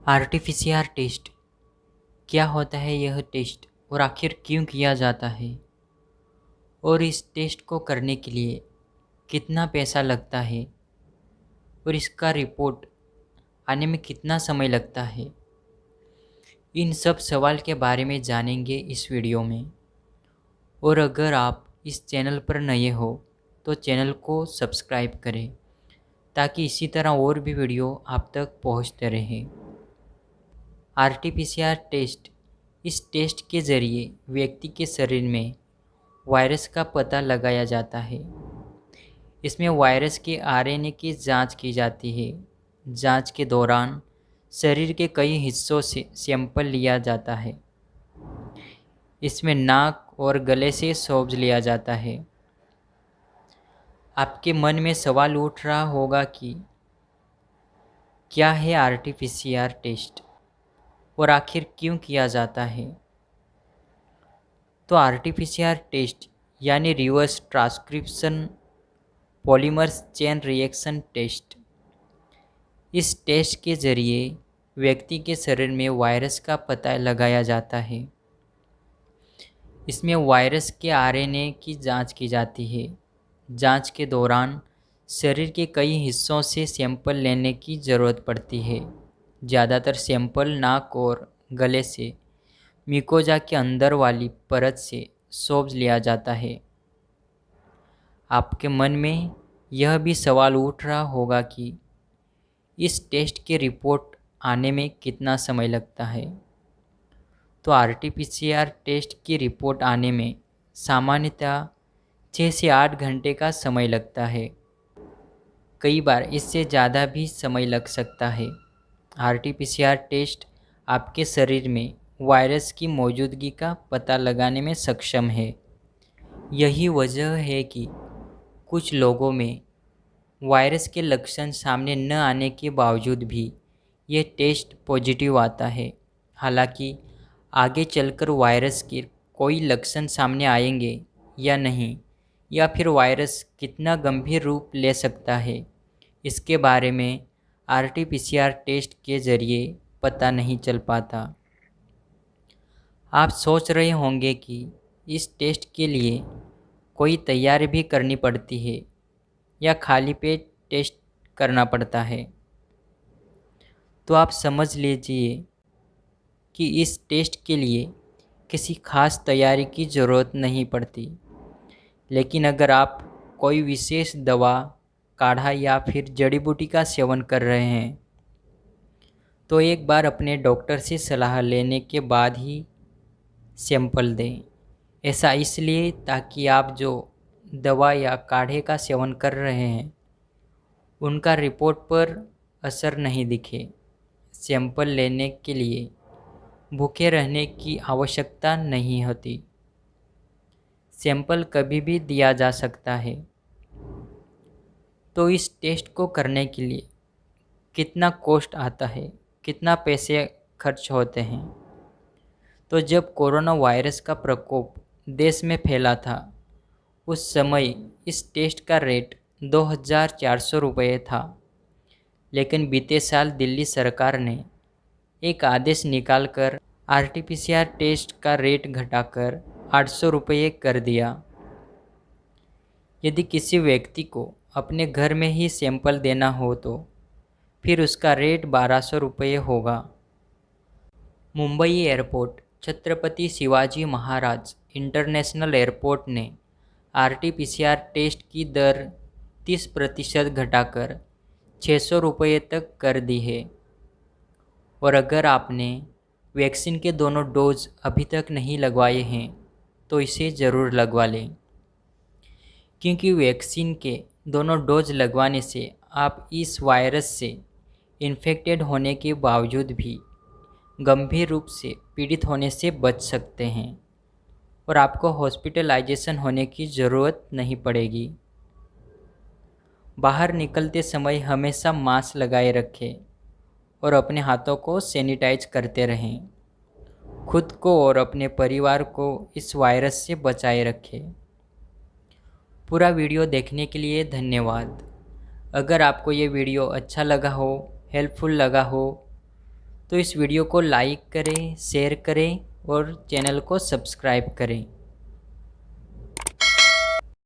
RTPCR test क्या होता है? यह टेस्ट और आखिर क्यों किया जाता है और इस टेस्ट को करने के लिए कितना पैसा लगता है और इसका रिपोर्ट आने में कितना समय लगता है, इन सब सवाल के बारे में जानेंगे इस वीडियो में। और अगर आप इस चैनल पर नए हो तो चैनल को सब्सक्राइब करें ताकि इसी तरह और भी वीडियो आप तक पहुंचते रहें। आरटीपीसीआर टेस्ट, इस टेस्ट के ज़रिए व्यक्ति के शरीर में वायरस का पता लगाया जाता है। इसमें वायरस के आरएनए की जांच की जाती है। जांच के दौरान शरीर के कई हिस्सों से सैंपल लिया जाता है। इसमें नाक और गले से स्वैब लिया जाता है। आपके मन में सवाल उठ रहा होगा कि क्या है आरटीपीसीआर टेस्ट और आखिर क्यों किया जाता है। तो आरटीपीसीआर टेस्ट यानी reverse transcription polymerase chain reaction test, इस टेस्ट के ज़रिए व्यक्ति के शरीर में वायरस का पता लगाया जाता है। इसमें वायरस के आरएनए की जांच की जाती है। जांच के दौरान शरीर के कई हिस्सों से सैंपल लेने की ज़रूरत पड़ती है। ज़्यादातर सैंपल नाक और गले से मिकोजा के अंदर वाली परत से स्वैब लिया जाता है। आपके मन में यह भी सवाल उठ रहा होगा कि इस टेस्ट की रिपोर्ट आने में कितना समय लगता है। तो आरटीपीसीआर टेस्ट की रिपोर्ट आने में सामान्यतः 6 से 8 घंटे का समय लगता है। कई बार इससे ज़्यादा भी समय लग सकता है। आरटीपीसीआर टेस्ट आपके शरीर में वायरस की मौजूदगी का पता लगाने में सक्षम है। यही वजह है कि कुछ लोगों में वायरस के लक्षण सामने न आने के बावजूद भी ये टेस्ट पॉजिटिव आता है। हालांकि आगे चलकर वायरस के कोई लक्षण सामने आएंगे या नहीं, या फिर वायरस कितना गंभीर रूप ले सकता है, इसके बारे में आरटीपीसीआर टेस्ट के ज़रिए पता नहीं चल पाता। आप सोच रहे होंगे कि इस टेस्ट के लिए कोई तैयारी भी करनी पड़ती है या खाली पेट टेस्ट करना पड़ता है। तो आप समझ लीजिए कि इस टेस्ट के लिए किसी खास तैयारी की ज़रूरत नहीं पड़ती। लेकिन अगर आप कोई विशेष दवा, काढ़ा या फिर जड़ी बूटी का सेवन कर रहे हैं तो एक बार अपने डॉक्टर से सलाह लेने के बाद ही सैंपल दें। ऐसा इसलिए ताकि आप जो दवा या काढ़े का सेवन कर रहे हैं उनका रिपोर्ट पर असर नहीं दिखे। सैंपल लेने के लिए भूखे रहने की आवश्यकता नहीं होती। सैंपल कभी भी दिया जा सकता है। तो इस टेस्ट को करने के लिए कितना कॉस्ट आता है, कितना पैसे खर्च होते हैं। तो जब कोरोना वायरस का प्रकोप देश में फैला था उस समय इस टेस्ट का रेट 2,400 रुपये था। लेकिन बीते साल दिल्ली सरकार ने एक आदेश निकालकर आरटीपीसीआर टेस्ट का रेट घटाकर 800 रुपये कर दिया। यदि किसी व्यक्ति को अपने घर में ही सैंपल देना हो तो फिर उसका रेट 1200 रुपये होगा। Mumbai airport Chhatrapati Shivaji Maharaj international airport ने आरटीपीसीआर टेस्ट की दर 30% घटाकर 600 रुपये तक कर दी है। और अगर आपने वैक्सीन के दोनों डोज अभी तक नहीं लगवाए हैं तो इसे ज़रूर लगवा लें, क्योंकि वैक्सीन के दोनों डोज लगवाने से आप इस वायरस से इन्फेक्टेड होने के बावजूद भी गंभीर रूप से पीड़ित होने से बच सकते हैं और आपको हॉस्पिटलाइजेशन होने की ज़रूरत नहीं पड़ेगी। बाहर निकलते समय हमेशा मास्क लगाए रखें और अपने हाथों को सैनिटाइज करते रहें। खुद को और अपने परिवार को इस वायरस से बचाए रखें। पूरा वीडियो देखने के लिए धन्यवाद। अगर आपको ये वीडियो अच्छा लगा हो, हेल्पफुल लगा हो तो इस वीडियो को लाइक करें, शेयर करें और चैनल को सब्सक्राइब करें।